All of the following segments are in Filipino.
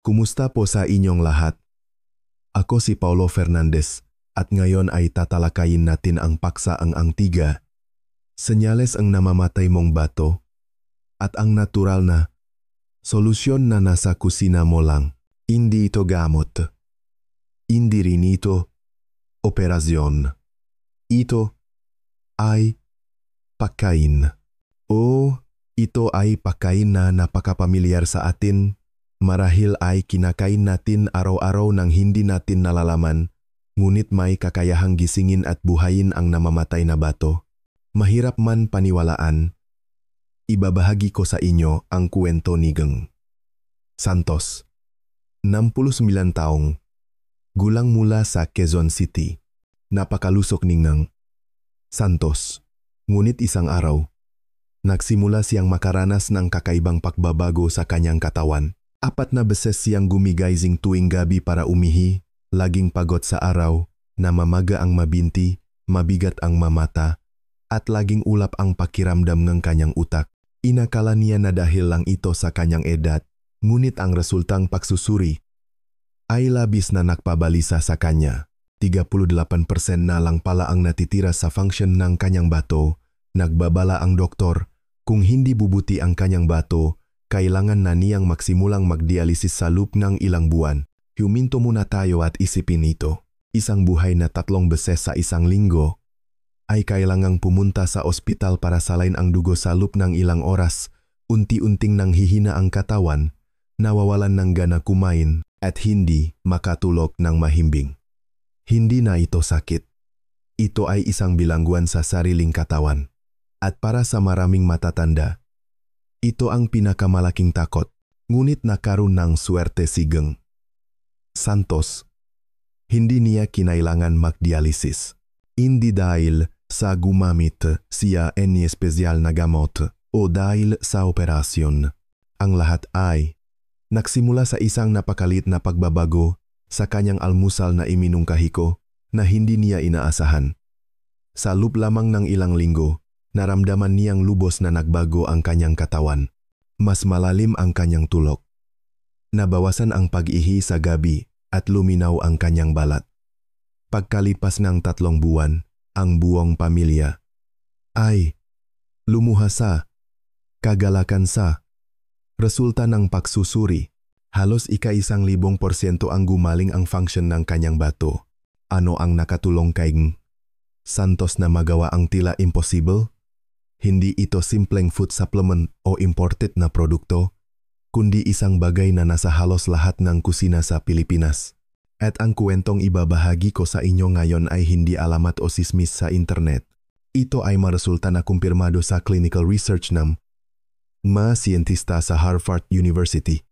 Kumusta po sa inyong lahat? Ako si Paulo Fernandez at ngayon ay tatalakayin natin ang paksa ang Antiga, senyales ang namamatay mong bato, at ang natural na solusyon na nasa kusina mo lang. Hindi ito gamot. Hindi rin ito operasyon. Ito ay pagkain. Ito ay pagkain na napakapamilyar sa atin. Marahil ay kinakain natin araw-araw nang hindi natin nalalaman, ngunit may kakayahang gisingin at buhayin ang namamatay na bato. Mahirap man paniwalaan, ibabahagi ko sa inyo ang kwento ni Geng Santos. 69 taong, gulang mula sa Quezon City. Napakalusok ni Geng Santos. Ngunit isang araw, nagsimula siyang makaranas ng kakaibang pagbabago sa kanyang katawan. 4 na beses siyang gumigising tuwing gabi para umihi, laging pagod sa araw, namamaga ang mabinti, mabigat ang mamata, at laging ulap ang pakiramdam ng kanyang utak. Inakala niya na dahil lang ito sa kanyang edad, ngunit ang resultang pagsusuri ay labis na nagpabalisa sa kanya. 38% na lang pala ang natitira sa function ng kanyang bato. Nagbabala ang doktor, kung hindi bubuti ang kanyang bato, kailangan na niyang magsimulang magdialisis sa loob ng ilang buwan. Huminto muna tayo at isipin ito. Isang buhay na 3 beses sa isang linggo ay kailangang pumunta sa ospital para salain ang dugo sa loob ng ilang oras. Unti-unting nang hihina ang katawan, nawawalan ng gana kumain at hindi makatulog ng mahimbing. Hindi na ito sakit. Ito ay isang bilangguan sa sariling katawan. At para sa maraming matatanda, ito ang pinakamalaking takot, ngunit nakaroon ng swerte si Geng Santos. Hindi niya kinailangan magdialisis. Hindi dahil sa gumamit siya any espesyal na gamot o dahil sa operasyon. Ang lahat ay nagsimula sa isang napakalit na pagbabago sa kanyang almusal na iminungkahi ko na hindi niya inaasahan. Sa loob lamang ng ilang linggo, naramdaman niyang lubos na nagbago ang kanyang katawan. Mas malalim ang kanyang tulog. Nabawasan ang pag-ihi sa gabi at luminaw ang kanyang balat. Pagkalipas ng 3 buwan, ang buong pamilya ay lumuha sa kagalakan sa resulta ng pagsusuri. Halos 1,000% ang gumaling ang function ng kanyang bato. Ano ang nakatulong kay Geng Santos na magawa ang tila impossible? Hindi ito simpleng food supplement o imported na produkto, kundi isang bagay na nasa halos lahat ng kusina sa Pilipinas. At ang kwentong ibabahagi ko sa inyo ngayon ay hindi alamat o sismis sa internet. Ito ay maresulta na kumpirmado sa clinical research ng mga siyentista sa Harvard University,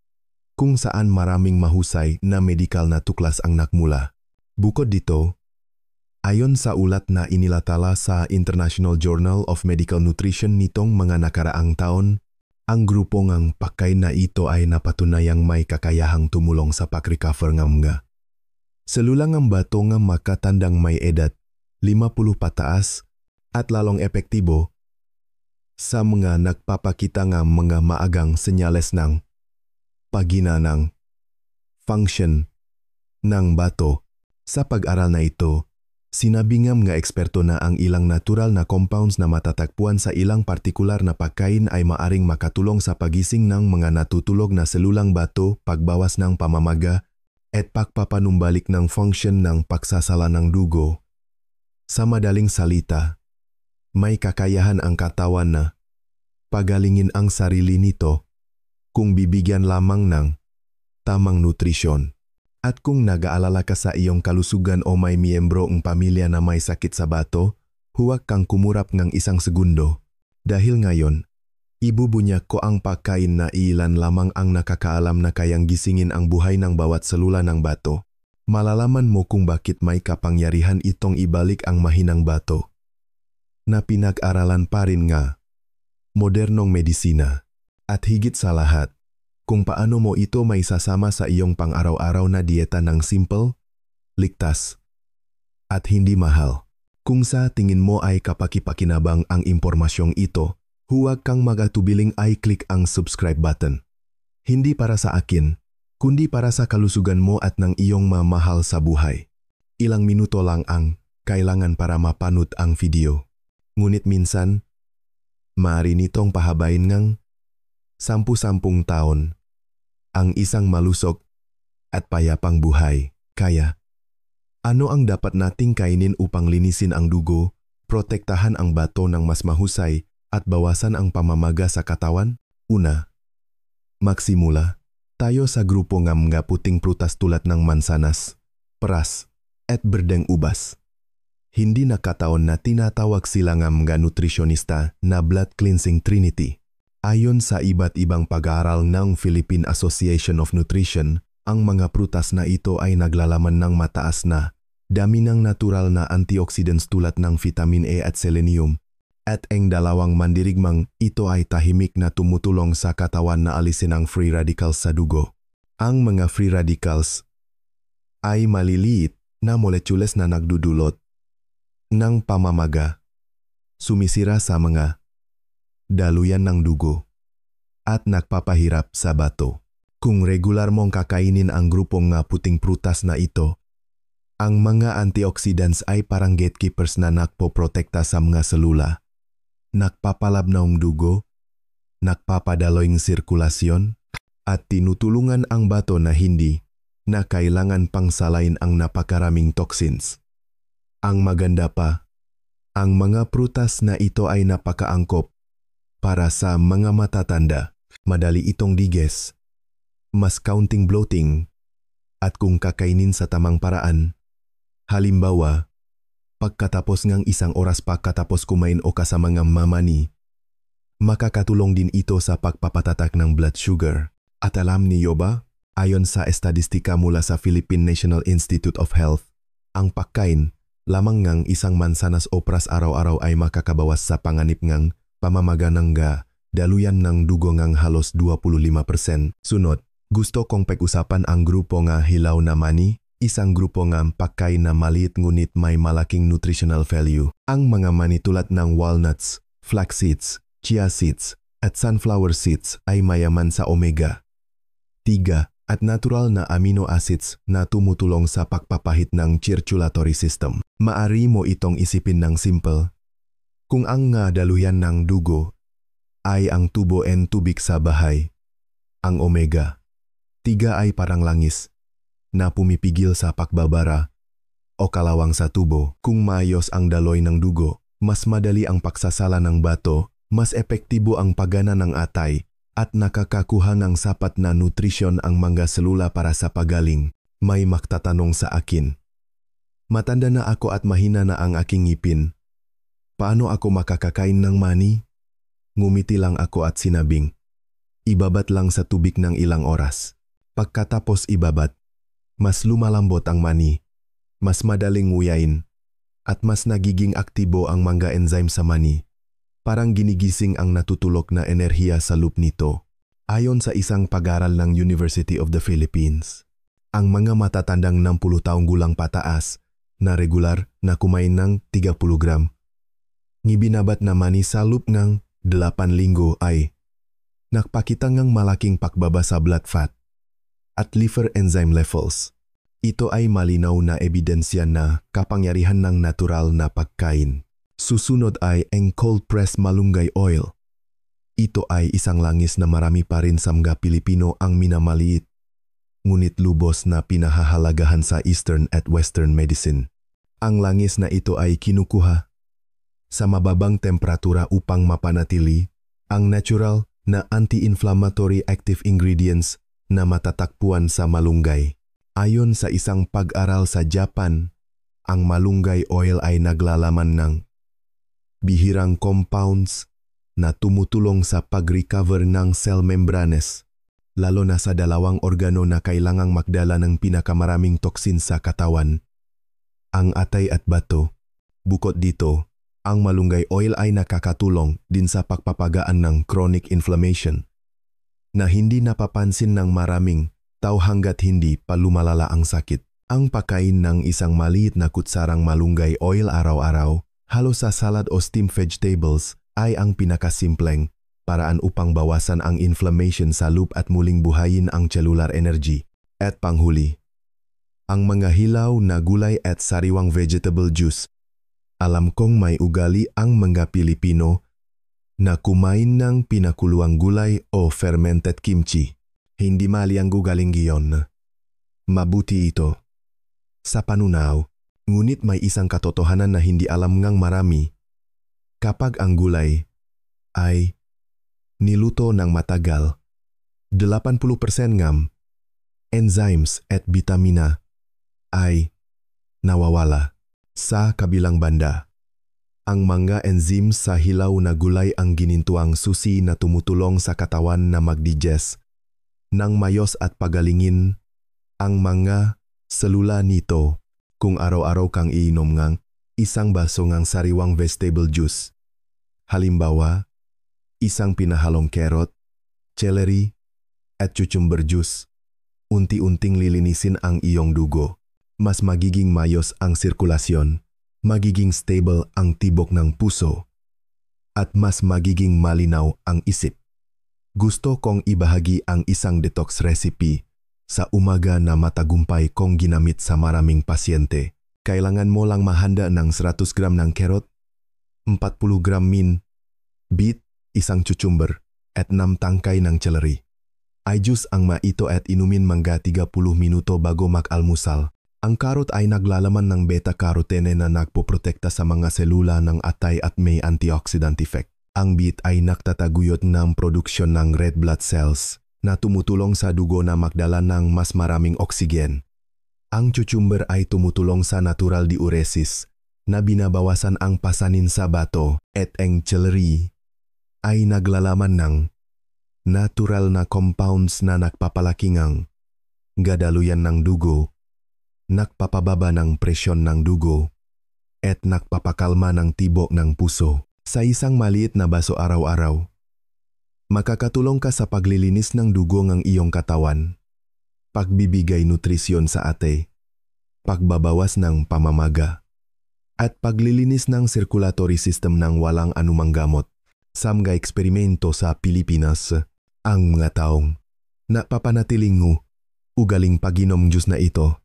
kung saan maraming mahusay na medikal na tuklas ang nakmula. Bukod dito, ayon sa ulat na inilathala sa International Journal of Medical Nutrition nitong mga nakaraang taon, ang grupo ngang pagkain na ito ay napatunayang may kakayahang tumulong sa pag-recover ng mga selulang ang bato nga makatandang may edad 50 pataas at lalong epektibo sa mga nagpapakita ng mga maagang senyales ng paghina ng function ng bato. Sa pag-aral na ito, sinabi ng mga eksperto na ang ilang natural na compounds na matatagpuan sa ilang partikular na pagkain ay maaring makatulong sa pagising ng mga natutulog na selulang bato, pagbawas ng pamamaga, at pagpapanumbalik ng function ng pagsasala ng dugo. Sa madaling salita, may kakayahan ang katawan na pagalingin ang sarili nito kung bibigyan lamang ng tamang nutrisyon. At kung nag-aalala ka sa iyong kalusugan o may miyembro ng pamilya na may sakit sa bato, huwag kang kumurap ng 1 segundo. Dahil ngayon, ibubunyak ko ang pagkain na ilan lamang ang nakakaalam na kayang gisingin ang buhay ng bawat selula ng bato. Malalaman mo kung bakit may kapangyarihan itong ibalik ang mahinang bato na pinag-aralan pa rin nga modernong medisina. At higit sa lahat, kung paano mo ito may sasama sa iyong pang-araw-araw na dieta ng simple, ligtas, at hindi mahal. Kung sa tingin mo ay kapakipakinabang ang impormasyong ito, huwag kang magatubiling i-click ang subscribe button. Hindi para sa akin, kundi para sa kalusugan mo at ng iyong mamahal sa buhay. Ilang minuto lang ang kailangan para mapanood ang video. Ngunit minsan, maaari nitong pahabain ng 10 taon ang isang malusog at payapang buhay. Kaya, ano ang dapat nating kainin upang linisin ang dugo, protektahan ang bato ng mas mahusay at bawasan ang pamamaga sa katawan? Una, magsimula tayo sa grupo ng mga puting prutas tulad ng mansanas, peras, at berdeng ubas. Hindi nakataon na tinatawag sila ng mga nutrisyonista na blood cleansing trinity. Ayon sa iba't ibang pag-aaral ng Philippine Association of Nutrition, ang mga prutas na ito ay naglalaman ng mataas na dami ng natural na antioxidants tulad ng vitamin A at selenium. At ang dalawang mandirigmang ito ay tahimik na tumutulong sa katawan na alisin ang free radicals sa dugo. Ang mga free radicals ay maliliit na molekules na nagdudulot ng pamamaga, sumisira sa mga daluyan ng dugo, at nagpapahirap sa bato. Kung regular mong kakainin ang grupong nga puting prutas na ito, ang mga antioxidants ay parang gatekeepers na nagpoprotekta sa mga selula, nagpapalab ng dugo, nagpapadaloy ng sirkulasyon, at tinutulungan ang bato na hindi na kailangan pang salain ang napakaraming toxins. Ang maganda pa, ang mga prutas na ito ay napakaangkop para sa mga matatanda. Madali itong diges, mas kaunting bloating, at kung kakainin sa tamang paraan. Halimbawa, pagkatapos ng 1 oras pagkatapos kumain o kasama ng mamani, makakatulong din ito sa pagpapatatak ng blood sugar. At alam niyo ba, ayon sa estadistika mula sa Philippine National Institute of Health, ang pagkain lamang ng isang mansanas o pras araw-araw ay makakabawas sa panganib ng pamamaga ng daluyan ng dugo ng halos 25%. Sunod, gusto kong pag-usapan ang grupo nga hilaw na mani, isang grupo ng pagkain na maliit ngunit may malaking nutritional value. Ang mga mani tulad ng walnuts, flax seeds, chia seeds, at sunflower seeds ay mayaman sa omega-3 at natural na amino acids na tumutulong sa pagpapahit ng circulatory system. Maari mo itong isipin ng simple. Kung ang daluyan ng dugo ay ang tubo and tubig sa bahay, ang omega-3 ay parang langis na pumipigil sa pagbabara o kalawang sa tubo. Kung maayos ang daloy ng dugo, mas madali ang pagsasala ng bato, mas epektibo ang paggana ng atay, at nakakakuha ng sapat na nutrisyon ang mga selula para sa pagaling. May magtatanong sa akin, matanda na ako at mahina na ang aking ngipin. Paano ako makakakain ng mani? Ngumiti lang ako at sinabing, ibabat lang sa tubig ng ilang oras. Pagkatapos ibabat, mas lumalambot ang mani, mas madaling nguyain, at mas nagiging aktibo ang mga enzyme sa mani. Parang ginigising ang natutulog na enerhiya sa loop nito. Ayon sa isang pag-aaral ng University of the Philippines, ang mga matatandang 60 taong gulang pataas na regular na kumain ng 30 gram ngibinabat na mani sa loop ng 8 linggo ay nagpakita ng malaking pagbaba sa blood fat at liver enzyme levels. Ito ay malinaw na ebidensya na kapangyarihan ng natural na pagkain. Susunod ay ang cold-pressed malunggay oil. Ito ay isang langis na marami pa rin sa mga Pilipino ang minamaliit, ngunit lubos na pinahahalagahan sa Eastern at Western medicine. Ang langis na ito ay kinukuha sa mababang temperatura upang mapanatili ang natural na anti-inflammatory active ingredients na matatagpuan sa malunggay. Ayon sa isang pag-aral sa Japan, ang malunggay oil ay naglalaman ng bihirang compounds na tumutulong sa pag-recover ng cell membranes, lalo na sa dalawang organo na kailangang magdala ng pinakamaraming toxin sa katawan, ang atay at bato. Bukod dito, ang malunggay oil ay nakakatulong din sa pagpapagaan ng chronic inflammation na hindi napapansin ng maraming tao hanggat hindi pa lumalala ang sakit. Ang pagkain ng isang maliit na kutsarang malunggay oil araw-araw, halos sa salad o steamed vegetables, ay ang pinakasimpleng paraan upang bawasan ang inflammation sa loop at muling buhayin ang cellular energy. At panghuli, ang mga hilaw na gulay at sariwang vegetable juice. Alam kong may ugali ang mga Pilipino na kumain ng pinakuluang gulay o fermented kimchi. Hindi mali ang gugaling giyon. Mabuti ito. Sa panunaw, ngunit may isang katotohanan na hindi alam ngang marami. Kapag ang gulay ay niluto ng matagal, 80% ngam enzymes at bitamina ay nawawala. Sa kabilang banda, ang mga enzymes sa hilaw na gulay ang ginintuang susi na tumutulong sa katawan na mag-digest ng mayos at pagalingin ang mga selula nito. Kung araw-araw kang iinom ng isang baso ng sariwang vegetable juice, halimbawa, isang pinahalong carrot, celery, at cucumber juice, unti-unting lilinisin ang iyong dugo. Mas magiging mayos ang sirkulasyon, magiging stable ang tibok ng puso, at mas magiging malinaw ang isip. Gusto kong ibahagi ang isang detox recipe sa umaga na matagumpay kong ginamit sa maraming pasyente. Kailangan mo lang mahanda ng 100 gram ng carrot, 40 gram beet, isang cucumber, at 6 tangkay ng celery. Ay juice ang maito at inumin mga 30 minuto bago mag-almusal. Ang carrot ay naglalaman ng beta-carotene na nagpoprotekta sa mga selula ng atay at may antioxidant effect. Ang beet ay nagtataguyod ng produksyon ng red blood cells na tumutulong sa dugo na magdala ng mas maraming oksigen. Ang cucumber ay tumutulong sa natural diuresis na binabawasan ang pasanin sa bato, at ang celery ay naglalaman ng natural na compounds na nagpapalaki ng gadaluyan ng dugo, nagpapababa ng presyon ng dugo, at nagpapakalma ng tibok ng puso. Sa isang maliit na baso araw-araw, makakatulong ka sa paglilinis ng dugo ng iyong katawan, pagbibigay nutrisyon sa ate, pagbabawas ng pamamaga, at paglilinis ng circulatory system ng walang anumang gamot. Sa mga eksperimento sa Pilipinas, ang mga taong napapanatiling ugaling pag-inom juice na ito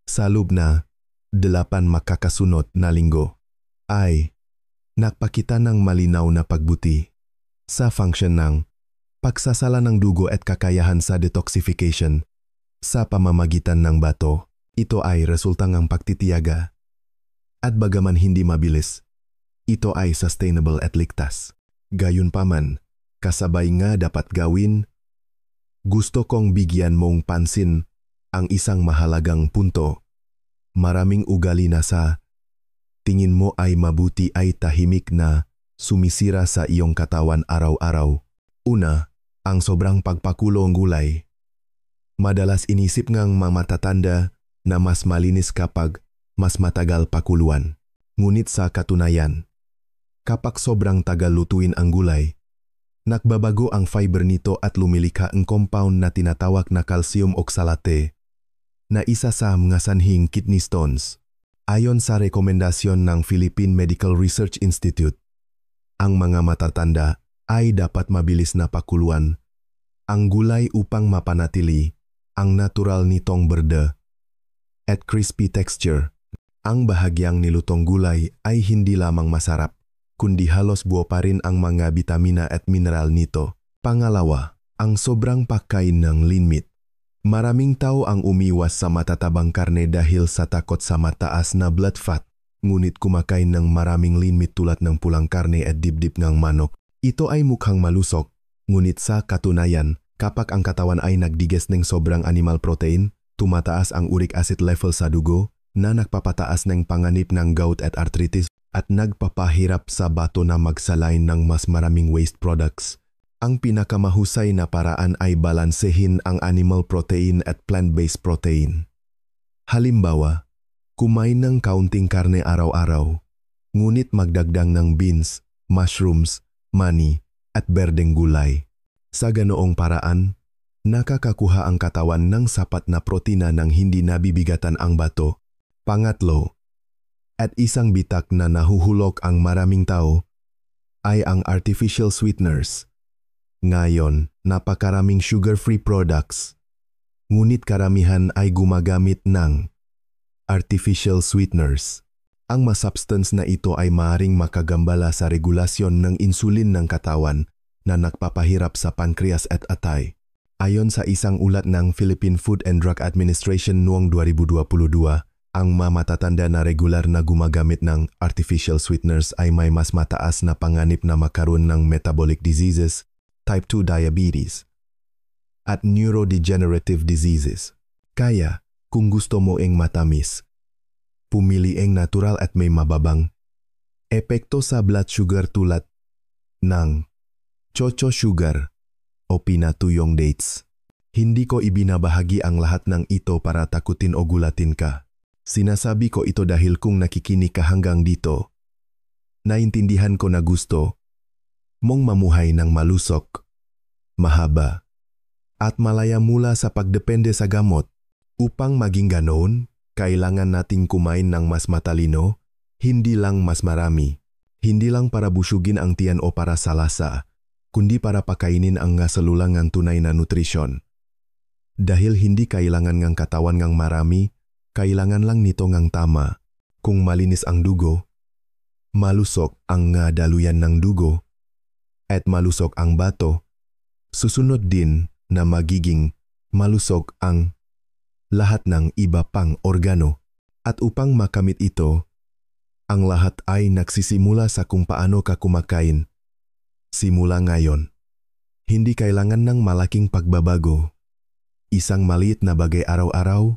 sa loob na 8 makakasunod na linggo ay nagpakita ng malinaw na pagbuti sa function ng pagsasala ng dugo at kakayahan sa detoxification sa pamamagitan ng bato. Ito ay resulta ng pagtitiyaga. At bagaman hindi mabilis, ito ay sustainable at ligtas. Gayunpaman, kasabay nga dapat gawin, gusto kong bigyan mong pansin ang isang mahalagang punto. Maraming ugali na sa tingin mo ay mabuti ay tahimik na sumisira sa iyong katawan araw-araw. Una, ang sobrang pagpakulong gulay. Madalas inisip ngang matatanda na mas malinis kapag mas matagal pakuluan. Ngunit sa katunayan, kapag sobrang tagal lutuin ang gulay, nagbabago ang fiber nito at lumilikha ang compound na tinatawag na calcium oxalate, na isa sa mga sanhing kidney stones. Ayon sa rekomendasyon ng Philippine Medical Research Institute, ang mga matatanda ay dapat mabilis na pakuluan ang gulay upang mapanatili ang natural nitong berde at crispy texture. Ang bahagyang nilutong gulay ay hindi lamang masarap, kundi halos buo pa rin ang mga bitamina at mineral nito. Pangalawa, ang sobrang pagkain ng lean meat. Maraming tao ang umiwas sa matatabang karne dahil sa takot sa mataas na blood fat, ngunit kumakain ng maraming lean meat tulad ng pulang karne at dibdib ng manok. Ito ay mukhang malusog, ngunit sa katunayan, kapag ang katawan ay nagdigest ng sobrang animal protein, tumataas ang uric acid level sa dugo na nagpapataas ng panganib ng gout at arthritis at nagpapahirap sa bato na magsalain ng mas maraming waste products. Ang pinakamahusay na paraan ay balansehin ang animal protein at plant-based protein. Halimbawa, kumain ng kaunting karne araw-araw, ngunit magdagdag ng beans, mushrooms, mani, at berdeng gulay. Sa ganoong paraan, nakakakuha ang katawan ng sapat na protina nang hindi nabibigatan ang bato. Pangatlo, at isang bitak na nahuhulog ang maraming tao, ay ang artificial sweeteners. Ngayon, napakaraming sugar-free products ngunit karamihan ay gumagamit ng artificial sweeteners. Ang mga substance na ito ay maaaring makagambala sa regulasyon ng insulin ng katawan na nagpapahirap sa pancreas at atay. Ayon sa isang ulat ng Philippine Food and Drug Administration noong 2022, ang mga matatanda na regular na gumagamit ng artificial sweeteners ay may mas mataas na panganib na magkaroon ng metabolic diseases, type 2 diabetes, at neurodegenerative diseases. Kaya, kung gusto mo ang matamis, pumili ang natural at may mababang epekto sa blood sugar tulad ng chocho sugar o pinatuyong dates. Hindi ko ibinabahagi ang lahat ng ito para takutin o gulatin ka. Sinasabi ko ito dahil kung nakikinig ka hanggang dito, naintindihan ko na gusto mong mamuhay ng malusok, mahaba, at malaya mula sa pagdepende sa gamot. Upang maging ganoon, kailangan nating kumain ng mas matalino, hindi lang mas marami. Hindi lang para busugin ang tiyan o para sa lasa, kundi para pakainin ang ngasalulang ng tunay na nutrisyon. Dahil hindi kailangan ng katawan ng marami, kailangan lang nito ng tama. Kung malinis ang dugo, malusok ang daluyan ng dugo, at malusok ang bato, susunod din na magiging malusok ang lahat ng iba pang organo. At upang makamit ito, ang lahat ay nagsisimula sa kung paano ka kumakain. Simula ngayon, hindi kailangan ng malaking pagbabago. Isang maliit na bagay araw-araw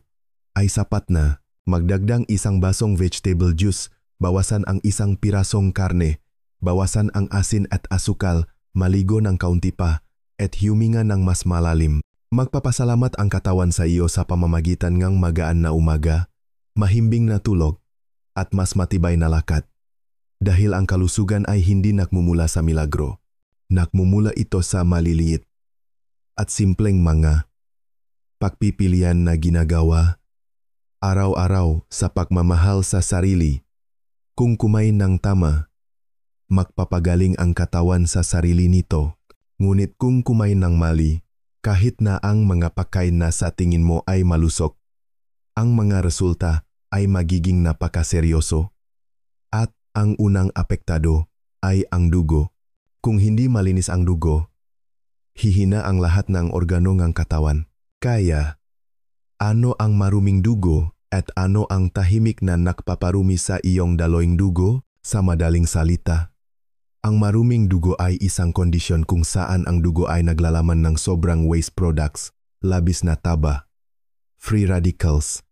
ay sapat na. Magdagdag isang basong vegetable juice, bawasan ang isang pirasong karne, bawasan ang asin at asukal, maligo ng kaunti pa, at huminga ng mas malalim. Magpapasalamat ang katawan sa iyo sa pamamagitan ng magaan na umaga, mahimbing na tulog, at mas matibay na lakad. Dahil ang kalusugan ay hindi nakmumula sa milagro. Nakmumula ito sa maliliit at simpleng mga pagpipilian na ginagawa araw-araw sa pagmamahal sa sarili. Kung kumain ng tama, magpapagaling ang katawan sa sarili nito. Ngunit kung kumain ng mali, kahit na ang mga pagkain na sa tingin mo ay malusok, ang mga resulta ay magiging napakaseryoso. At ang unang apektado ay ang dugo. Kung hindi malinis ang dugo, hihina ang lahat ng organo ng katawan. Kaya, ano ang maruming dugo at ano ang tahimik na nagpaparumi sa iyong daloing dugo? Sa madaling salita, ang maruming dugo ay isang kondisyon kung saan ang dugo ay naglalaman ng sobrang waste products, labis na taba, free radicals,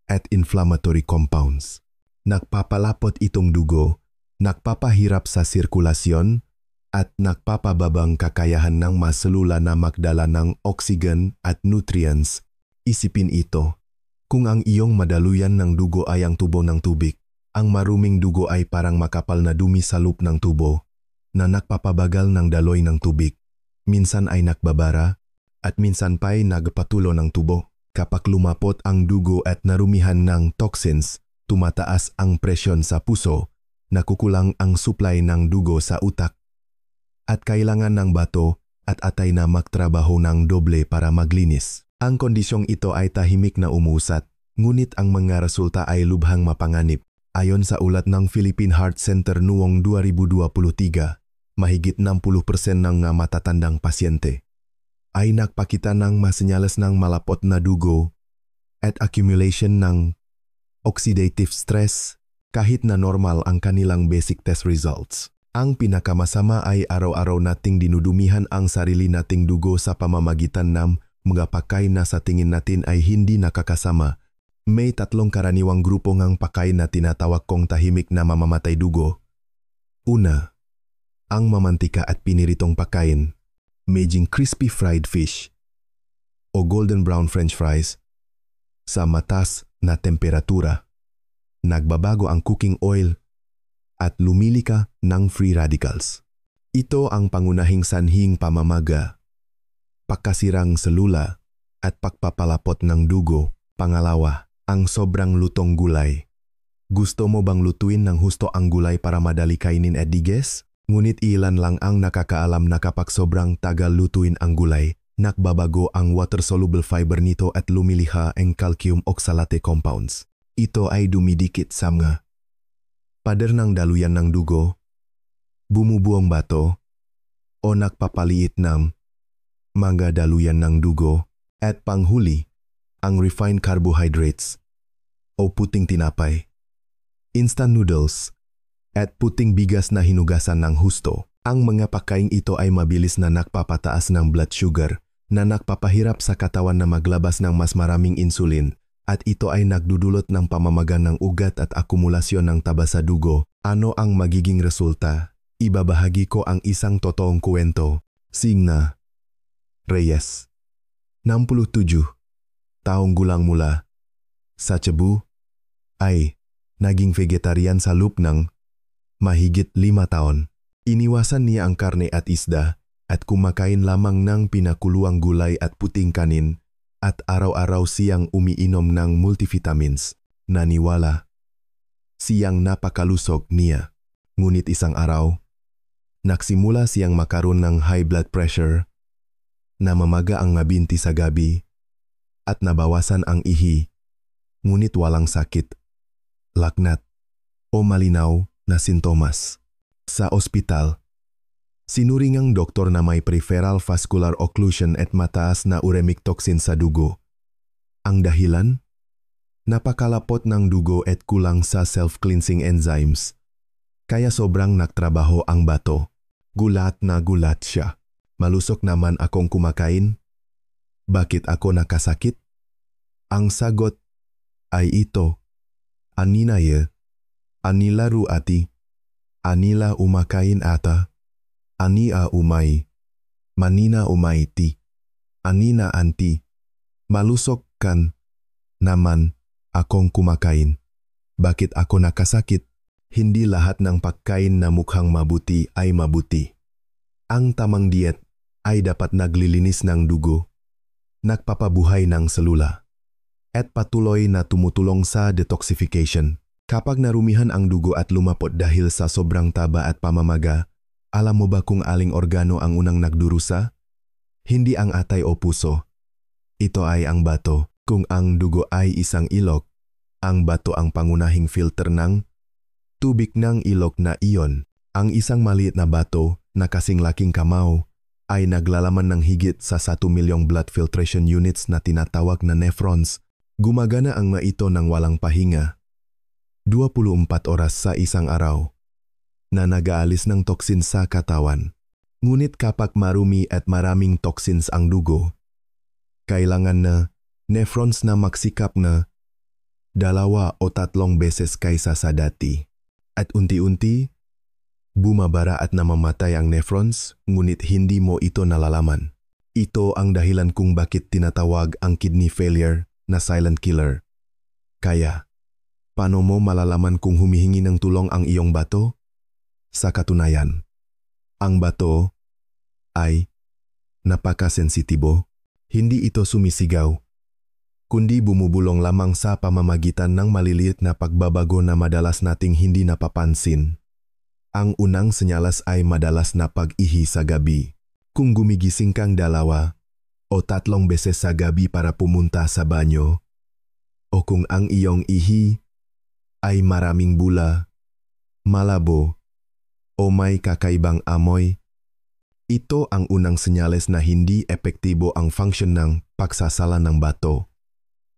at inflammatory compounds. Nagpapalapot itong dugo, nagpapahirap sa sirkulasyon, at nagpapababang kakayahan ng mga selula na magdala ng oxygen at nutrients. Isipin ito. Kung ang iyong madaluyan ng dugo ay ang tubo ng tubig, ang maruming dugo ay parang makapal na dumi sa loob ng tubo na nagpapabagal ng daloy ng tubig. Minsan ay nakbabara at minsan pa'y nagpatulo ng tubo. Kapag lumapot ang dugo at narumihan ng toxins, tumataas ang presyon sa puso, nakukulang ang supply ng dugo sa utak, at kailangan ng bato at atay na magtrabaho ng doble para maglinis. Ang kondisyong ito ay tahimik na umuusat, ngunit ang mga resulta ay lubhang mapanganib. Ayon sa ulat ng Philippine Heart Center noong 2023, mahigit 60% ng matatandang pasyente ay nagpakita ng masenyales ng malapot na dugo at accumulation ng oxidative stress kahit na normal ang kanilang basic test results. Ang pinakamasama ay araw-araw nating dinudumihan ang sarili nating dugo sa pamamagitan ng mga pagkain na sa tingin natin ay hindi nakakasama. May tatlong karaniwang grupo ng pagkain na tinatawag kong tahimik na mamamatay dugo. Una, ang mamantika at piniritong pagkain, maging crispy fried fish o golden brown french fries sa mataas na temperatura. Nagbabago ang cooking oil at lumilika ng free radicals. Ito ang pangunahing sanhing pamamaga, pagkasirang selula at pagpapalapot ng dugo. Pangalawa, ang sobrang lutong gulay. Gusto mo bang lutuin ng husto ang gulay para madali kainin at diges? Ngunit ilan lang ang nakakaalam na kapag sobrang tagal lutuin ang gulay, nakbabago ang water-soluble fiber nito at lumiliha ang calcium oxalate compounds. Ito ay dumidikit sa mga pader ng daluyan ng dugo, bumubuong bato, o nagpapaliit ng mga daluyan ng dugo, at panghuli, ang refined carbohydrates o puting tinapay, instant noodles, at puting bigas na hinugasan ng husto. Ang mga pagkain ito ay mabilis na nagpapataas ng blood sugar na nagpapahirap sa katawan na maglabas ng mas maraming insulin at ito ay nagdudulot ng pamamaga ng ugat at akumulasyon ng taba sa dugo. Ano ang magiging resulta? Ibabahagi ko ang isang totoong kwento. Signa Reyes, 67 taong gulang mula sa Cebu, ay naging vegetarian sa loob ng mahigit 5 taon. Iniwasan niya ang karne at isda at kumakain lamang ng pinakuluang gulay at puting kanin at araw-araw siyang umiinom ng multivitamins. Naniwala siyang napakalusog niya. Ngunit isang araw, nagsimula siyang makaroon ng high blood pressure, namamaga ang mabinti sa gabi, at nabawasan ang ihi, ngunit walang sakit, lagnat, o malinaw na sintomas. Sa ospital, sinuring ang doktor na may peripheral vascular occlusion at mataas na uremic toxin sa dugo. Ang dahilan? Napakalapot ng dugo at kulang sa self-cleansing enzymes. Kaya sobrang nagtrabaho ang bato. Gulat na gulat siya. Malusok naman akong kumakain? Bakit ako nakasakit? Ang sagot ay ito. Aninaye, anila ruati, anila umakain ata, ania umay, manina umaiti, anina anti, malusok kan naman akong kumakain. Bakit ako nakasakit? Hindi lahat ng pagkain na mukhang mabuti ay mabuti. Ang tamang diet ay dapat naglilinis ng dugo, nagpapabuhay ng selula, at patuloy na tumutulong sa detoxification. Kapag narumihan ang dugo at lumapot dahil sa sobrang taba at pamamaga, alam mo ba kung aling organo ang unang nagdurusa? Hindi ang atay o puso. Ito ay ang bato. Kung ang dugo ay isang ilog, ang bato ang pangunahing filter ng tubig ng ilog na iyon. Ang isang maliit na bato na kasing laking kamao ay naglalaman ng higit sa 1 milyong blood filtration units na tinatawag na nephrons. Gumagana ang mga ito ng walang pahinga. 24 oras sa isang araw na nag-aalis ng toxin sa katawan. Ngunit kapag marumi at maraming toxins ang dugo, kailangan na nephrons na magsikap na 2 o 3 beses kaysa sa dati. At unti-unti, bumabara at namamatay ang nephrons, ngunit hindi mo ito nalalaman. Ito ang dahilan kung bakit tinatawag ang kidney failure na silent killer. Kaya, paano mo malalaman kung humihingi ng tulong ang iyong bato? Sa katunayan, ang bato ay napakasensitibo. Hindi ito sumisigaw, kundi bumubulong lamang sa pamamagitan ng maliliit na pagbabago na madalas nating hindi napapansin. Ang unang senyalas ay madalas na pag-ihi sa gabi. Kung gumigising kang 2 o 3 beses sa gabi para pumunta sa banyo, o kung ang iyong ihi ay maraming bula, malabo, o may kakaibang amoy, ito ang unang senyales na hindi epektibo ang function ng pagsasala ng bato.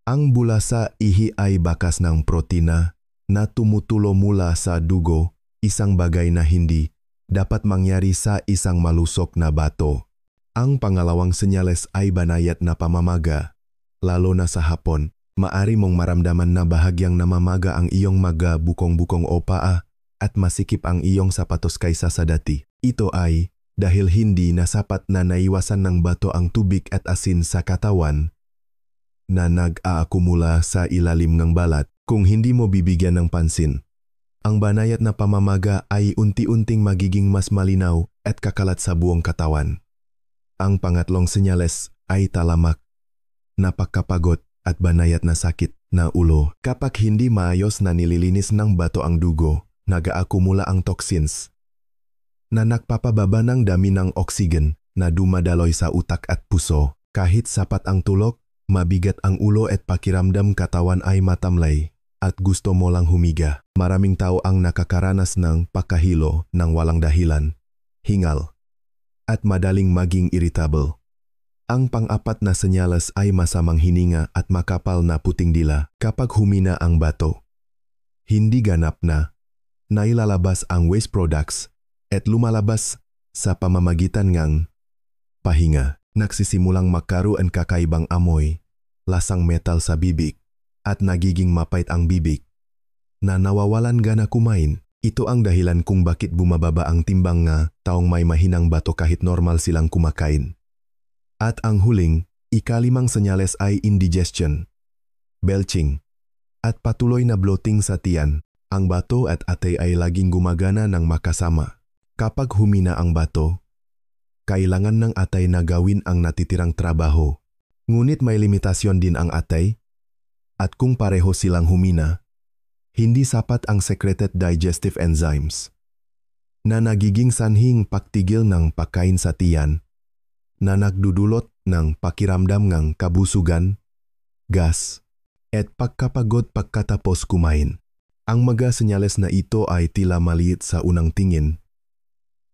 Ang bula sa ihi ay bakas ng protina na tumutulo mula sa dugo, isang bagay na hindi dapat mangyari sa isang malusok na bato. Ang pangalawang senyales ay banayad na pamamaga. Lalo na sa hapon, maari mong maramdaman na bahagyang namamaga ang iyong maga, bukong-bukong o paa at masikip ang iyong sapatos kaysa sa dati. Ito ay dahil hindi na sapat na naiwasan ng bato ang tubig at asin sa katawan na nag-aakumula sa ilalim ng balat. Kung hindi mo bibigyan ng pansin, ang banayad na pamamaga ay unti-unting magiging mas malinaw at kakalat sa buong katawan. Ang pangatlong senyales ay talamak, napakapagod at banayad na sakit na ulo. Kapag hindi maayos na nililinis ng bato ang dugo, nag-aakumula ang toxins na nagpapababa ng dami ng oxygen na dumadaloy sa utak at puso. Kahit sapat ang tulog, mabigat ang ulo at pakiramdam katawan ay matamlay at gusto mo lang humiga. Maraming tao ang nakakaranas ng pagkahilo ng walang dahilan, hingal, at madaling maging irritable. Ang pang-apat na senyales ay masamang hininga at makapal na puting dila. Kapag humina ang bato, hindi ganap na nailalabas ang waste products at lumalabas sa pamamagitan ng pahinga. Nagsisimulang magkaroon kakaibang amoy, lasang metal sa bibig, at nagiging mapait ang bibig na nawawalan gana kumain. Ito ang dahilan kung bakit bumababa ang timbang nga taong may mahinang bato kahit normal silang kumakain. At ang huling, ikalimang senyales ay indigestion, belching, at patuloy na bloating sa tiyan. Ang bato at atay ay laging gumagana ng makasama. Kapag humina ang bato, kailangan ng atay na gawin ang natitirang trabaho. Ngunit may limitasyon din ang atay, at kung pareho silang humina, hindi sapat ang secreted digestive enzymes na nagiging sanhing pagtigil ng pagkain sa tiyan, na nagdudulot ng pakiramdam ng kabusugan, gas, at pagkapagod pagkatapos kumain. Ang mga senyales na ito ay tila maliit sa unang tingin,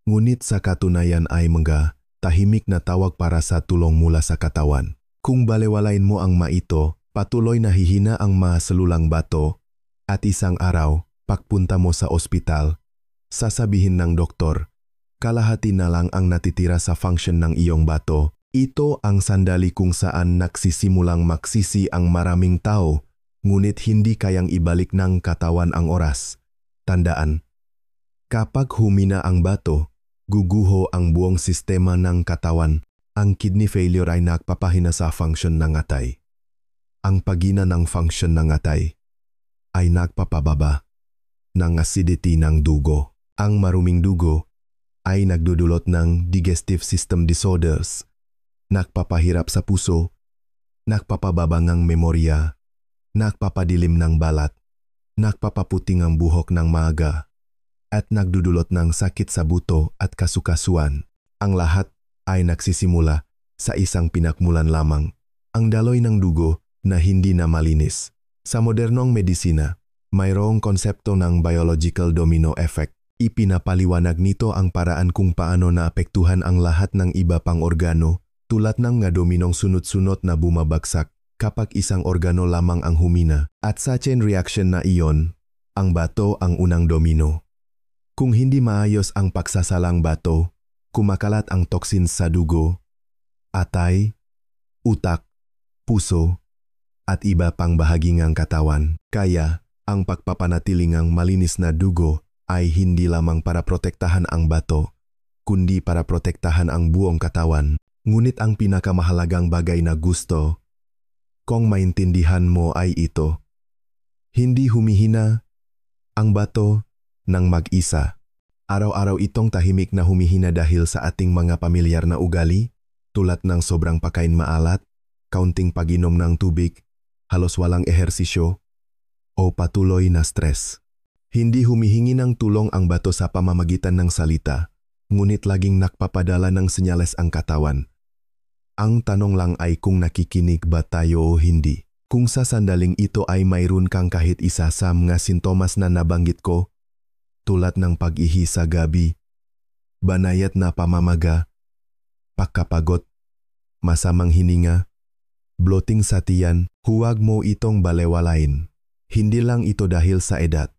ngunit sa katunayan ay mga tahimik na tawag para sa tulong mula sa katawan. Kung balewalain mo ang ito, patuloy na hihina ang maselulang bato, at isang araw, pagpunta mo sa ospital, sasabihin ng doktor, kalahati na lang ang natitira sa function ng iyong bato. Ito ang sandali kung saan nagsisimulang magsisi ang maraming tao, ngunit hindi kayang ibalik ng katawan ang oras. Tandaan, kapag humina ang bato, guguho ang buong sistema ng katawan. Ang kidney failure ay nagpapahina sa function ng atay. Ang paghina ng function ng atay ay nagpapababa ng acidity ng dugo. Ang maruming dugo ay nagdudulot ng digestive system disorders, nagpapahirap sa puso, nagpapababa ng memorya, nagpapadilim ng balat, nagpapaputing ang buhok ng maaga, at nagdudulot ng sakit sa buto at kasukasuan. Ang lahat ay nagsisimula sa isang pinakmulan lamang, ang daloy ng dugo na hindi na malinis. Sa modernong medisina, mayroong konsepto ng biological domino effect. Ipinapaliwanag nito ang paraan kung paano naapektuhan ang lahat ng iba pang organo, tulad ng nga dominong sunod-sunod na bumabagsak kapag isang organo lamang ang humina. At sa chain reaction na iyon, ang bato ang unang domino. Kung hindi maayos ang pagsasalang bato, kumakalat ang toxins sa dugo, atay, utak, puso, at iba pang bahagi ng katawan. Kaya, ang pagpapanatiling ng malinis na dugo ay hindi lamang para protektahan ang bato, kundi para protektahan ang buong katawan. Ngunit ang pinakamahalagang bagay na gusto kung maintindihan mo ay ito. Hindi humihina ang bato ng mag-isa. Araw-araw itong tahimik na humihina dahil sa ating mga pamilyar na ugali, tulad ng sobrang pagkain maalat, kaunting pag-inom ng tubig, halos walang ehersisyo, o patuloy na stress. Hindi humihingi ng tulong ang bato sa pamamagitan ng salita, ngunit laging nagpapadala ng senyales ang katawan. Ang tanong lang ay kung nakikinig ba tayo o hindi. Kung sa sandaling ito ay mayroon kang kahit isa sa mga sintomas na nabanggit ko, tulad ng pag-ihi sa gabi, banayad na pamamaga, pagkapagod, masamang hininga, bloating sa tiyan, huwag mo itong balewalain. Hindi lang ito dahil sa edad.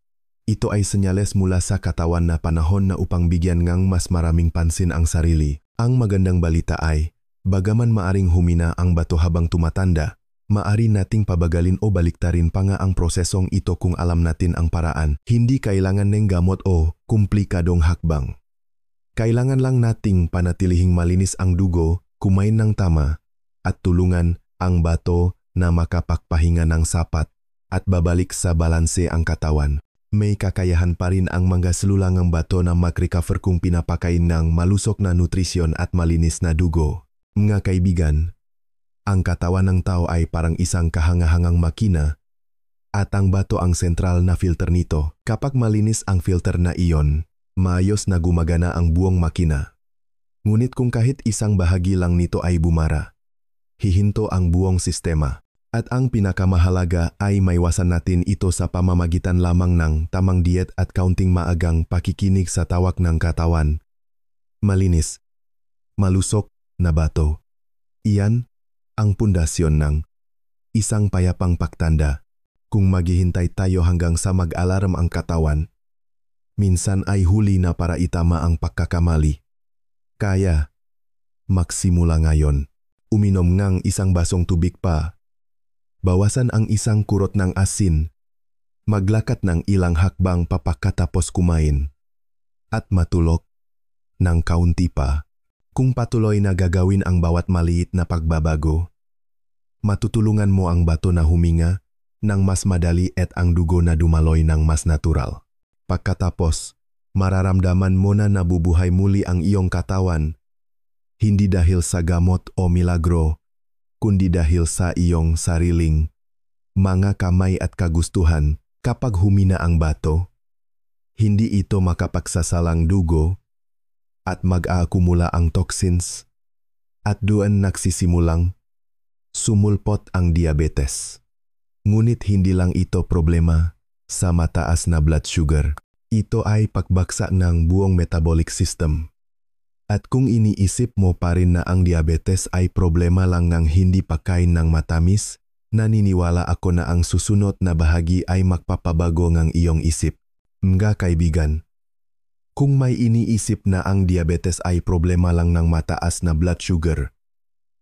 Ito ay senyales mula sa katawan na panahon na upang bigyan ng mas maraming pansin ang sarili. Ang magandang balita ay, bagaman maaring humina ang bato habang tumatanda, maari nating pabagalin o baliktarin pa nga ang prosesong ito kung alam natin ang paraan. Hindi kailangan ng gamot o komplikadong hakbang. Kailangan lang nating panatilihing malinis ang dugo, kumain ng tama, at tulungan ang bato na makapagpahinga ng sapat at babalik sa balanse ang katawan. May kakayahan pa rin ang mga selulang bato na mag-recover kung pinapakain ng malusok na nutrisyon at malinis na dugo. Mga kaibigan, ang katawan ng tao ay parang isang kahangahangang makina at ang bato ang sentral na filter nito. Kapag malinis ang filter na iyon, maayos na gumagana ang buong makina. Ngunit kung kahit isang bahagi lang nito ay bumara, hihinto ang buong sistema. At ang pinakamahalaga ay maiwasan natin ito sa pamamagitan lamang ng tamang diet at kaunting maagang pakikinig sa tawag ng katawan. Malinis, malusok na bato. Iyan ang pundasyon ng isang payapang pagtanda. Kung maghihintay tayo hanggang sa mag-alarm ang katawan, minsan ay huli na para itama ang pagkakamali. Kaya, magsimula ngayon. Uminom ngang isang basong tubig pa. Bawasan ang isang kurot ng asin. Maglakat ng ilang hakbang papakatapos kumain. At matulog ng kaunti pa. Kung patuloy na gagawin ang bawat maliit na pagbabago, matutulungan mo ang bato na huminga ng mas madali at ang dugo na dumaloy ng mas natural. Pagkatapos, mararamdaman mo na nabubuhay muli ang iyong katawan, hindi dahil sa gamot o milagro, kundi dahil sa iyong sariling mga kamay at kagustuhan. Kapag humina ang bato, hindi ito makapagsasalang dugo at mag-aakumula ang toxins at doon nagsisimulang sumulpot ang diabetes. Ngunit hindi lang ito problema sa mataas na blood sugar. Ito ay pagbagsak ng buong metabolic system. At kung iniisip mo pa rin na ang diabetes ay problema lang ng hindi pagkain ng matamis, naniniwala ako na ang susunod na bahagi ay magpapabago ng iyong isip. Mga kaibigan, kung may iniisip na ang diabetes ay problema lang ng mataas na blood sugar,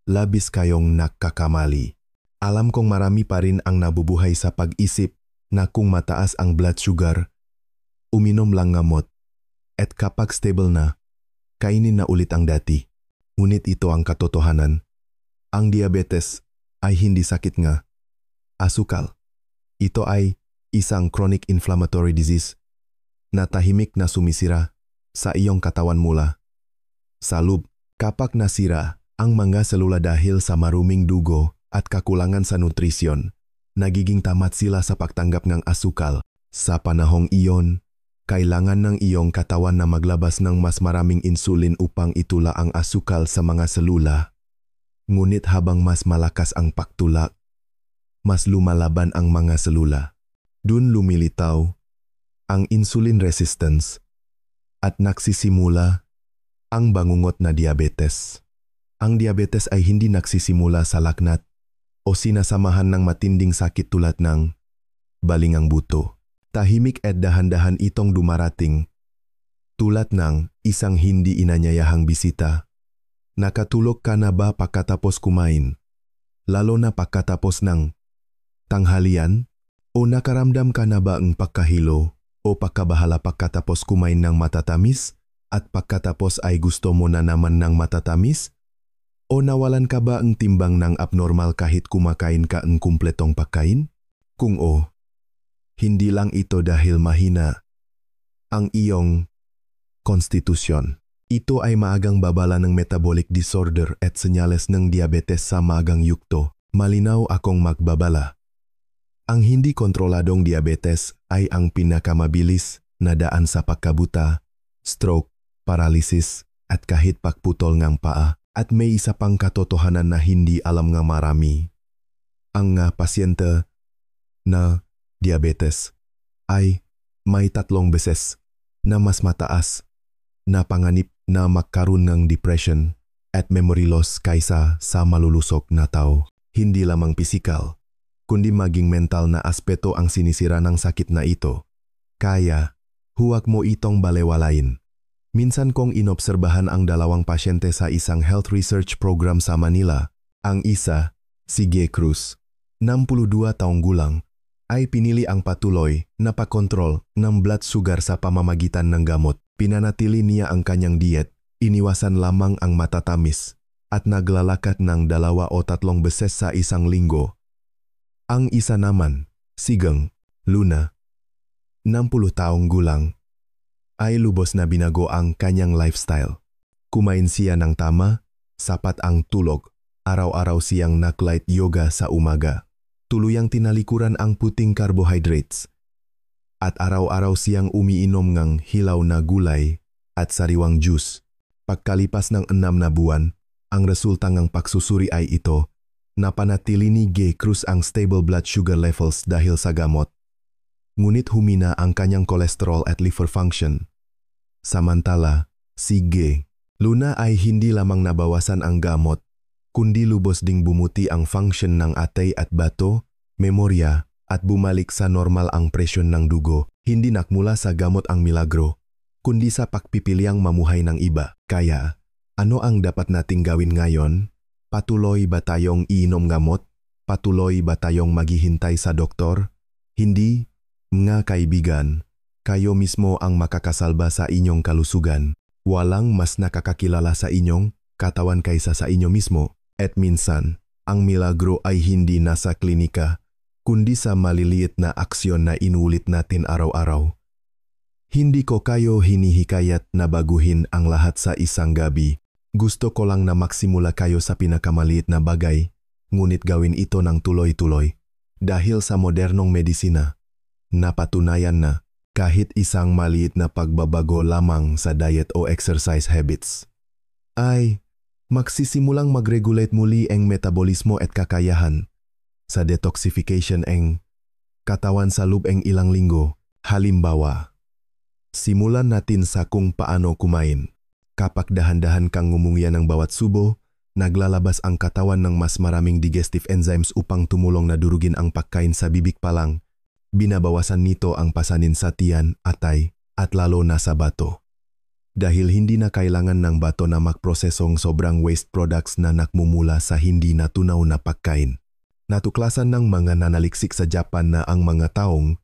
labis kayong nakakamali. Alam kong marami pa rin ang nabubuhay sa pag-isip na kung mataas ang blood sugar, uminom lang gamot, at kapag stable na, kainin na ulit ang dati. Ngunit ito ang katotohanan. Ang diabetes ay hindi sakit nga asukal. Ito ay isang chronic inflammatory disease na tahimik na sumisira sa iyong katawan mula sa loob. Kapag nasira ang mga selula dahil sa maruming dugo at kakulangan sa nutrisyon, nagiging tamad sila sa pagtanggap ng asukal. Sa panahong iyon, kailangan ng iyong katawan na maglabas ng mas maraming insulin upang itula ang asukal sa mga selula. Ngunit habang mas malakas ang pagtulak, mas lumalaban ang mga selula. Dun lumilitaw ang insulin resistance at nagsisimula ang bangungot na diabetes. Ang diabetes ay hindi nagsisimula sa lagnat o sinasamahan ng matinding sakit tulad ng balingang buto. Tahimik at dahan-dahan itong dumarating tulad ng isang hindi inanyayahang bisita. Nakatulog ka na ba pagkatapos kumain? Lalo na pagkatapos ng tanghalian? O nakaramdam ka na ba ang pagkahilo o pagkabahala pagkatapos kumain ng matatamis at pagkatapos ay gusto mo na naman ng matatamis? O nawalan ka ba ang timbang ng abnormal kahit kumakain ka ang kumpletong pagkain? Kung hindi lang ito dahil mahina ang iyong konstitusyon. Ito ay maagang babala ng metabolic disorder at senyales ng diabetes sa maagang yugto. Malinaw akong magbabala. Ang hindi kontroladong diabetes ay ang pinakamabilis na daan sa pagkabuta, stroke, paralysis at kahit pagputol ng paa. At may isa pang katotohanan na hindi alam ng marami. Ang pasyente na diabetes ay may 3 beses na mas mataas na panganib na magkaroon ng depression at memory loss kaysa sa malulusog na tao. Hindi lamang pisikal, kundi maging mental na aspeto ang sinisira ng sakit na ito. Kaya, huwag mo itong balewalain. Minsan kong inobserbahan ang 2 pasyente sa isang health research program sa Manila. Ang isa, si G. Cruz, 62 taong gulang, ay pinili ang patuloy na pagkontrol ng blood sugar sa pamamagitan ng gamot. Pinanatili niya ang kanyang diet, iniwasan lamang ang matatamis, at naglalakad ng 2 o 3 beses sa isang linggo. Ang isa naman, si Geng Luna, 60 taong gulang, ay lubos na binago ang kanyang lifestyle. Kumain siya ng tama, sapat ang tulog, araw-araw siyang nag-light yoga sa umaga. Tuluyang tinalikuran ang puting carbohydrates. At araw-araw siyang umiinom ng hilaw na gulay at sariwang juice. Pagkalipas ng 6 na buwan, ang resulta ng pagsusuri ay ito, napanatili ni G. Cruz ang stable blood sugar levels dahil sa gamot. Ngunit humina ang kanyang cholesterol at liver function. Samantala, si G. Luna ay hindi lamang nabawasan ang gamot, kundi lubos ding bumuti ang function ng atay at bato, memorya, at bumalik sa normal ang presyon ng dugo. Hindi nakmula sa gamot ang milagro, kundi sa pagpipiliang mamuhay ng iba. Kaya, ano ang dapat nating gawin ngayon? Patuloy ba tayong iinom gamot? Patuloy ba tayong maghihintay sa doktor? Hindi, mga kaibigan, kayo mismo ang makakasalba sa inyong kalusugan. Walang mas nakakakilala sa inyong katawan kaysa sa inyo mismo. At minsan, ang milagro ay hindi nasa klinika, kundi sa maliliit na aksyon na inulit natin araw-araw. Hindi ko kayo hinihikayat na baguhin ang lahat sa isang gabi. Gusto ko lang na maksimula kayo sa pinakamaliit na bagay, ngunit gawin ito ng tuloy-tuloy. Dahil sa modernong medisina, napatunayan na kahit isang maliit na pagbabago lamang sa diet o exercise habits ay magsisimulang mag-regulate muli ang metabolismo at kakayahan sa detoxification ng katawan sa loob ng ilang linggo. Halimbawa, simulan natin sa kung paano kumain. Kapag dahan-dahan kang ngumungya ng bawat subo, naglalabas ang katawan ng mas maraming digestive enzymes upang tumulong na durugin ang pagkain sa bibig pa lang. Binabawasan nito ang pasanin sa tiyan, atay, at lalo na sa bato. Dahil hindi na kailangan ng bato na magprosesong sobrang waste products na nakmumula sa hindi natunaw na pagkain. Natuklasan ng mga nanaliksik sa Japan na ang mga taong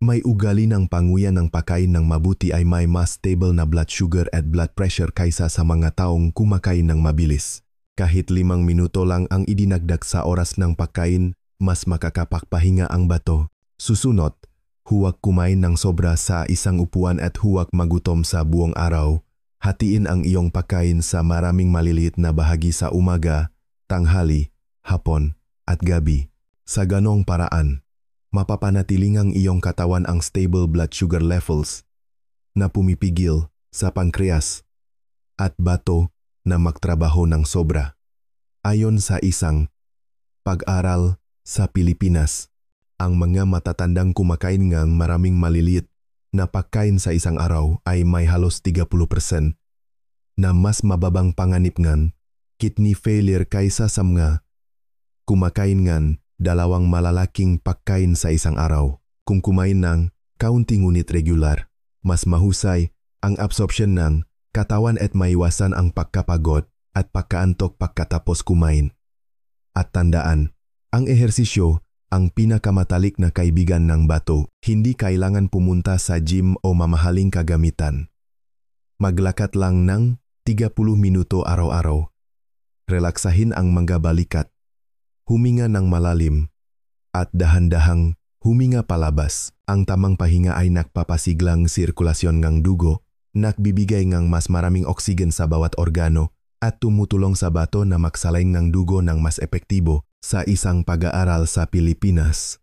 may ugali ng panguya ng pagkain ng mabuti ay may mas stable na blood sugar at blood pressure kaysa sa mga taong kumakain ng mabilis. Kahit 5 minuto lang ang idinagdag sa oras ng pagkain, mas makakapagpahinga ang bato. Susunod, huwag kumain ng sobra sa isang upuan at huwag magutom sa buong araw. Hatiin ang iyong pagkain sa maraming maliliit na bahagi sa umaga, tanghali, hapon, at gabi. Sa ganong paraan, mapapanatiling ang iyong katawan ang stable blood sugar levels na pumipigil sa pankreas at bato na magtrabaho ng sobra. Ayon sa isang pag-aral sa Pilipinas, ang mga matatandang kumakain ng maraming maliliit na pagkain sa isang araw ay may halos 30% na mas mababang panganib ng kidney failure kaysa sa mga kumakain ng 2 malalaking pagkain sa isang araw. Kung kumain ng kaunti ngunit regular, mas mahusay ang absorption ng katawan at maiwasan ang pagkapagod at pagkaantok pagkatapos kumain. At tandaan, ang ehersisyo ang pinakamatalik na kaibigan ng bato. Hindi kailangan pumunta sa gym o mamahaling kagamitan. Maglakad lang ng 30 minuto araw-araw. Relaksahin ang mga balikat. Huminga ng malalim. At dahan-dahang huminga palabas. Ang tamang pahinga ay nagpapasiglang sirkulasyon ng dugo, nagbibigay ng mas maraming oksigen sa bawat organo, at tumutulong sa bato na magsalay ng dugo ng mas epektibo. Sa isang pag-aaral sa Pilipinas,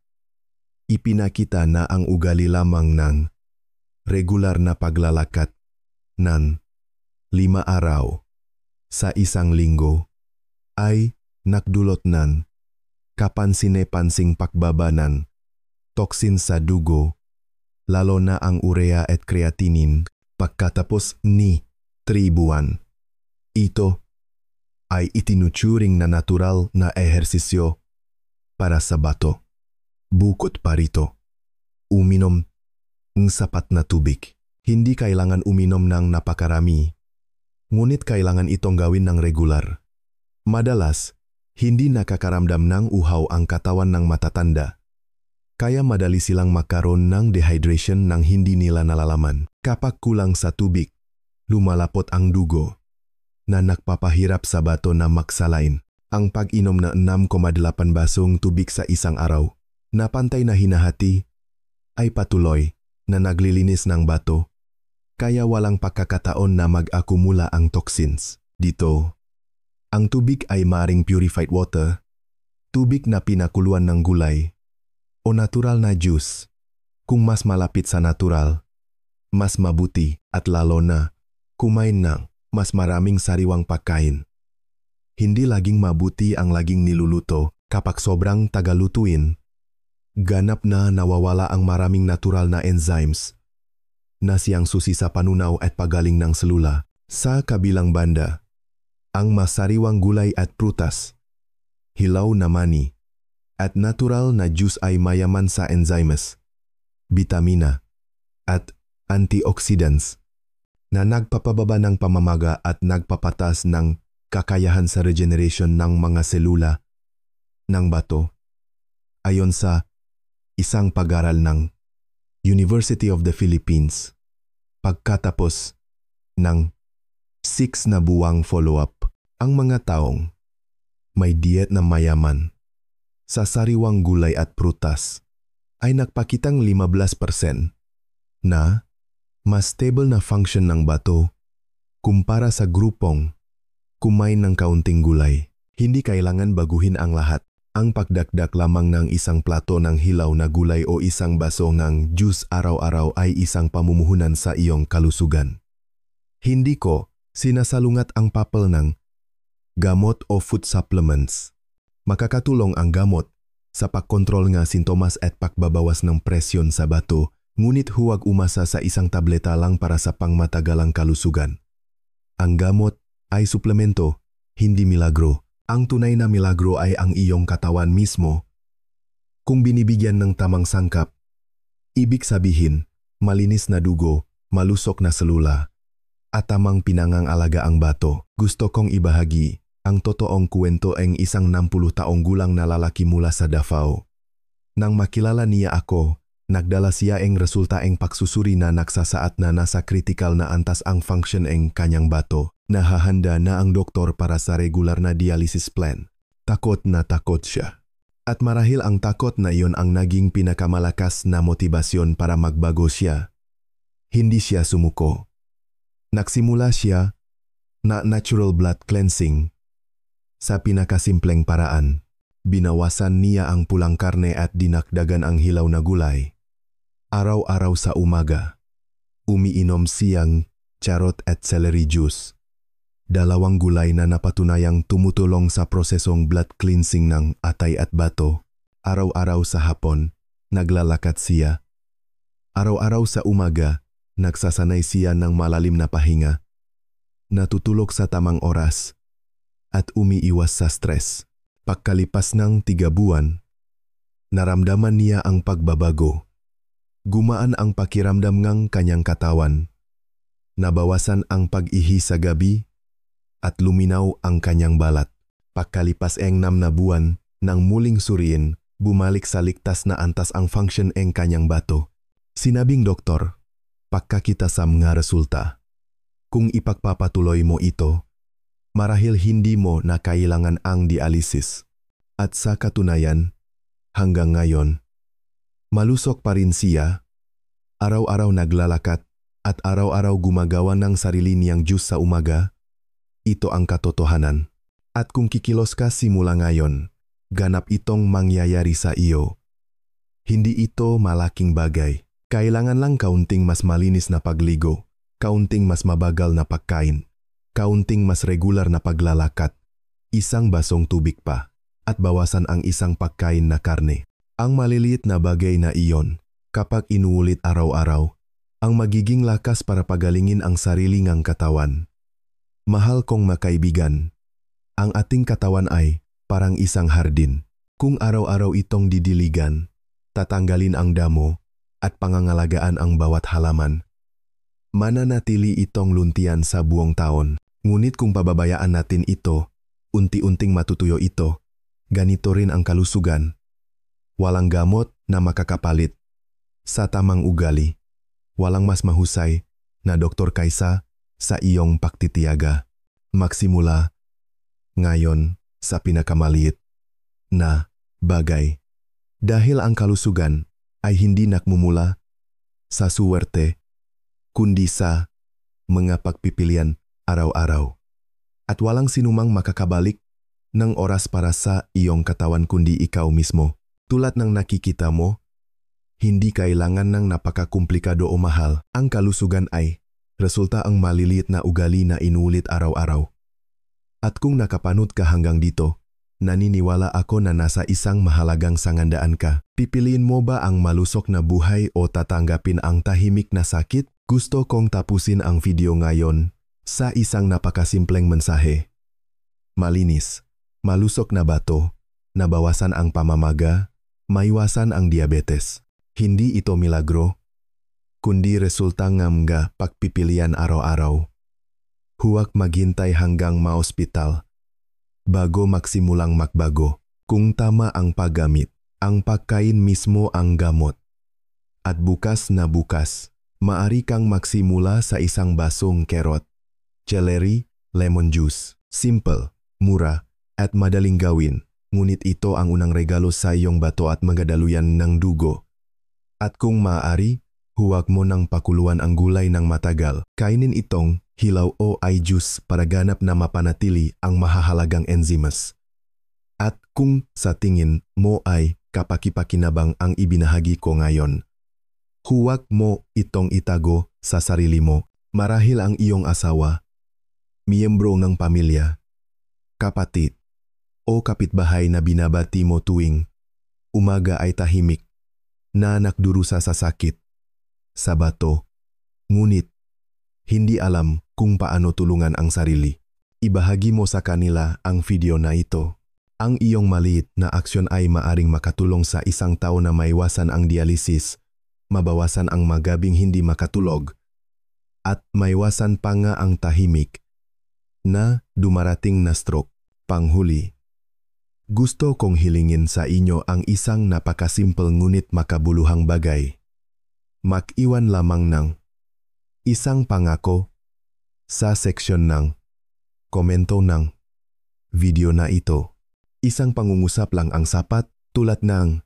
ipinakita na ang ugali lamang ng regular na paglalakad ng 5 araw sa isang linggo ay nakdulot ng kapansin-pansing pagbaba ng toxin sa dugo, lalo na ang urea at creatinine pagkatapos ni 3 buwan. Ito ay itinuturing na natural na ehersisyo para sa bato. Bukod pa rito, uminom ng sapat na tubig. Hindi kailangan uminom ng napakarami, ngunit kailangan itong gawin ng regular. Madalas, hindi nakakaramdam ng uhaw ang katawan ng matatanda, kaya madali silang magkaroon ng dehydration nang hindi nila nalalaman. Kapag kulang sa tubig, lumalapot ang dugo na nagpapahirap sa bato na magsalain. Ang pag-inom na 6,8 basong tubig sa isang araw na pantay na hinahati ay patuloy na naglilinis ng bato, kaya walang pagkakataon na mag-akumula ang toxins. Dito, ang tubig ay maring purified water, tubig na pinakuluan ng gulay, o natural na juice. Kung mas malapit sa natural, mas mabuti, at lalo na kumain ng mas maraming sariwang pagkain. Hindi laging mabuti ang laging niluluto kapag sobrang tagalutuin. Ganap na nawawala ang maraming natural na enzymes na siyang susi sa panunaw at pagaling ng selula. Sa kabilang banda, ang masariwang gulay at prutas, hilaw na mani, at natural na juice ay mayaman sa enzymes, bitamina, at antioxidants na nagpapababa ng pamamaga at nagpapatas ng kakayahan sa regeneration ng mga selula ng bato. Ayon sa isang pag-aral ng University of the Philippines, pagkatapos ng 6 na buwang follow-up, ang mga taong may diet na mayaman sa sariwang gulay at prutas ay nagpakitang 15% na mas stable na function ng bato kumpara sa grupong kumain ng kaunting gulay. Hindi kailangan baguhin ang lahat. Ang pagdakdak lamang ng isang plato ng hilaw na gulay o isang baso ng juice araw-araw ay isang pamumuhunan sa iyong kalusugan. Hindi ko sinasalungat ang papel ng gamot o food supplements. Makakatulong ang gamot sa pagkontrol ng sintomas at pagbabawas ng presyon sa bato, ngunit huwag umasa sa isang tableta lang para sa pangmatagalang kalusugan. Ang gamot ay suplemento, hindi milagro. Ang tunay na milagro ay ang iyong katawan mismo. Kung binibigyan ng tamang sangkap, ibig sabihin, malinis na dugo, malusok na selula, at tamang pinangangalaga ang bato. Gusto kong ibahagi ang totoong kwento ng isang 60 taong gulang na lalaki mula sa Davao. Nang makilala niya ako, nagdala siya ang resulta ng pagsusuri na nagsasaad na nasa critical na antas ang function ng kanyang bato. Nahahanda na ang doktor para sa regular na dialysis plan. Takot na takot siya. At marahil ang takot na iyon ang naging pinakamalakas na motibasyon para magbago siya. Hindi siya sumuko. Nagsimula siya na natural blood cleansing. Sa pinakasimpleng paraan, binawasan niya ang pulang karne at dinakdagan ang hilaw na gulay. Araw-araw sa umaga, umiinom siyang charot at celery juice. Dalawang gulay na napatunayang tumutulong sa prosesong blood cleansing ng atay at bato. Araw-araw sa hapon, naglalakad siya. Araw-araw sa umaga, nagsasanay siya ng malalim na pahinga. Natutulog sa tamang oras at umiiwas sa stress. Pagkalipas ng 3 buwan, naramdaman niya ang pagbabago. Gumaan ang pakiramdam ng kanyang katawan. Nabawasan ang pag-ihi sa gabi at luminaw ang kanyang balat. Pagkalipas ng 6 na buwan, nang muling suriin, bumalik sa ligtas na antas ang function ng kanyang bato. Sinabing doktor, pagkakita sa mga resulta. Kung ipagpapatuloy mo ito, marahil hindi mo na kailangan ang dialysis. At sa katunayan, hanggang ngayon, malusok pa rin siya. Araw-araw naglalakad at araw-araw gumagawa ng sarili niyang juice sa umaga. Ito ang katotohanan. At kung kikilos ka simula ngayon, ganap itong mangyayari sa iyo. Hindi ito malaking bagay. Kailangan lang kaunting mas malinis na pagligo, kaunting mas mabagal na pagkain, kaunting mas regular na paglalakad, isang basong tubig pa, at bawasan ang isang pagkain na karne. Ang maliliit na bagay na iyon, kapag inuulit araw-araw, ang magiging lakas para pagalingin ang sarili ngang katawan. Mahal kong makaibigan, ang ating katawan ay parang isang hardin. Kung araw-araw itong didiligan, tatanggalin ang damo at pangangalagaan ang bawat halaman, mananatili itong luntian sa buong taon. Ngunit kung pababayaan natin ito, unti-unting matutuyo ito. Ganito rin ang kalusugan. Walang gamot na makakapalit sa tamang ugali. Walang mas mahusay na doktor kaysa sa iyong pagtitiyaga. Magsimula ngayon sa pinakamaliit na bagay. Dahil ang kalusugan ay hindi nakmumula sa suwerte, kundi sa mga pagpipilian araw-araw. At walang sinumang makakabalik ng oras para sa iyong katawan kundi ikaw mismo. Tulad ng nakikita mo, hindi kailangan ng napakakumplikado o mahal. Ang kalusugan ay Resulta ang maliliit na ugali na inulit araw-araw. At kung nakapanood ka hanggang dito, naniniwala ako na nasa isang mahalagang sangandaan ka. Pipiliin mo ba ang malusog na buhay o tatanggapin ang tahimik na sakit? Gusto kong tapusin ang video ngayon sa isang napakasimpleng mensahe. Malinis, malusog na bato, nabawasan ang pamamaga, maiwasan ang diabetes. Hindi ito milagro, kundi resulta ng mga pagpipilian araw-araw. Huwag maghintay hanggang maospital bago magsimulang magbago. Kung tama ang paggamit, ang pagkain mismo ang gamot. At bukas na bukas, maari kang magsimula sa isang basong kerot, celery, lemon juice. Simple, mura, at madaling gawin. Ngunit ito ang unang regalo sa iyong bato at magadaluyan ng dugo. At kung maaari, huwag mo nang pakuluan ang gulay ng matagal. Kainin itong hilaw o ay juice para ganap na mapanatili ang mahahalagang enzimas. At kung sa tingin mo ay kapaki-pakinabang ang ibinahagi ko ngayon, huwag mo itong itago sa sarili mo. Marahil ang iyong asawa, miyembro ng pamilya, kapatid, o kapitbahay na binabati mo tuwing umaga ay tahimik na nakdurusa sa sakit, sa bato, ngunit hindi alam kung paano tulungan ang sarili. Ibahagi mo sa kanila ang video na ito. Ang iyong maliit na aksyon ay maaring makatulong sa isang tao na maiwasan ang dialysis, mabawasan ang magabing hindi makatulog, at maiwasan pa nga ang tahimik na dumarating na stroke. Panghuli, gusto kong hilingin sa inyo ang isang napakasimple ngunit makabuluhang bagay. Mag-iwan lamang ng isang pangako sa seksyon ng komento ng video na ito. Isang pangungusap lang ang sapat, tulad ng,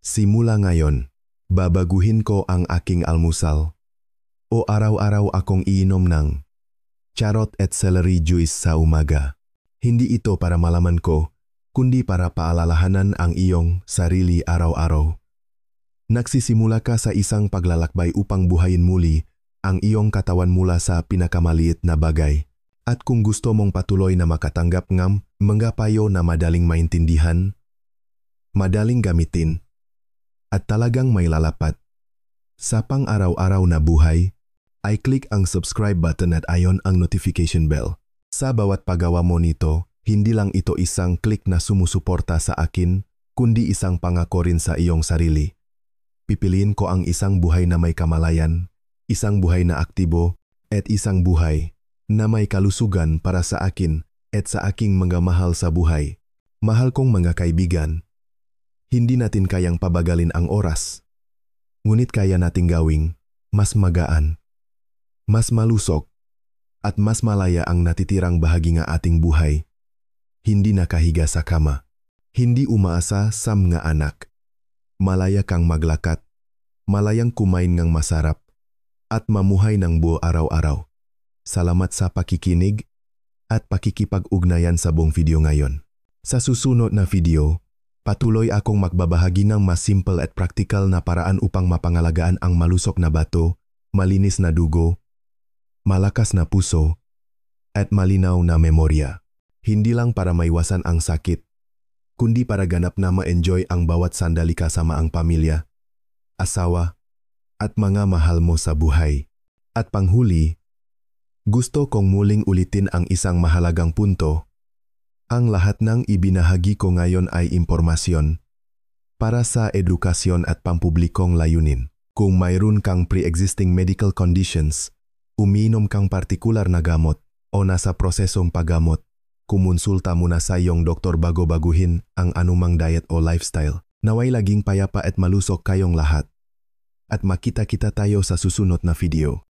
simula ngayon, babaguhin ko ang aking almusal. O araw-araw akong iinom ng carrot at celery juice sa umaga. Hindi ito para malaman ko, kundi para paalalahanan ang iyong sarili araw-araw. Nagsisimula ka sa isang paglalakbay upang buhayin muli ang iyong katawan mula sa pinakamaliit na bagay. At kung gusto mong patuloy na makatanggap ng mga payo na madaling maintindihan, madaling gamitin, at talagang may lalapat sa pang-araw-araw na buhay, ay click ang subscribe button at ion ang notification bell. Sa bawat paggawa mo nito, hindi lang ito isang click na sumusuporta sa akin, kundi isang pangako rin sa iyong sarili. Pipiliin ko ang isang buhay na may kamalayan, isang buhay na aktibo, at isang buhay na may kalusugan para sa akin at sa aking mga mahal sa buhay. Mahal kong mga kaibigan, hindi natin kayang pabagalin ang oras. Ngunit kaya nating gawing mas magaan, mas malusog, at mas malaya ang natitirang bahagi ng ating buhay. Hindi nakahiga sa kama, hindi umaasa sa mga anak. Malaya kang maglakat, malayang kumain ng masarap, at mamuhay ng buo araw-araw. Salamat sa pakikinig at pakikipag-ugnayan sa buong video ngayon. Sa susunod na video, patuloy akong magbabahagi ng mas simple at practical na paraan upang mapangalagaan ang malusog na bato, malinis na dugo, malakas na puso, at malinaw na memorya. Hindi lang para maiwasan ang sakit, kundi para ganap na ma-enjoy ang bawat sandali kasama ang pamilya, asawa, at mga mahal mo sa buhay. At panghuli, gusto kong muling ulitin ang isang mahalagang punto. Ang lahat ng ibinahagi ko ngayon ay impormasyon para sa edukasyon at pampublikong layunin. Kung mayroon kang pre-existing medical conditions, umiinom kang partikular na gamot, o nasa prosesong paggamot, kumonsulta muna sa iyong doktor bago baguhin ang anumang diet o lifestyle. Naway laging payapa at malusog kayong lahat. At makita-kita tayo sa susunod na video.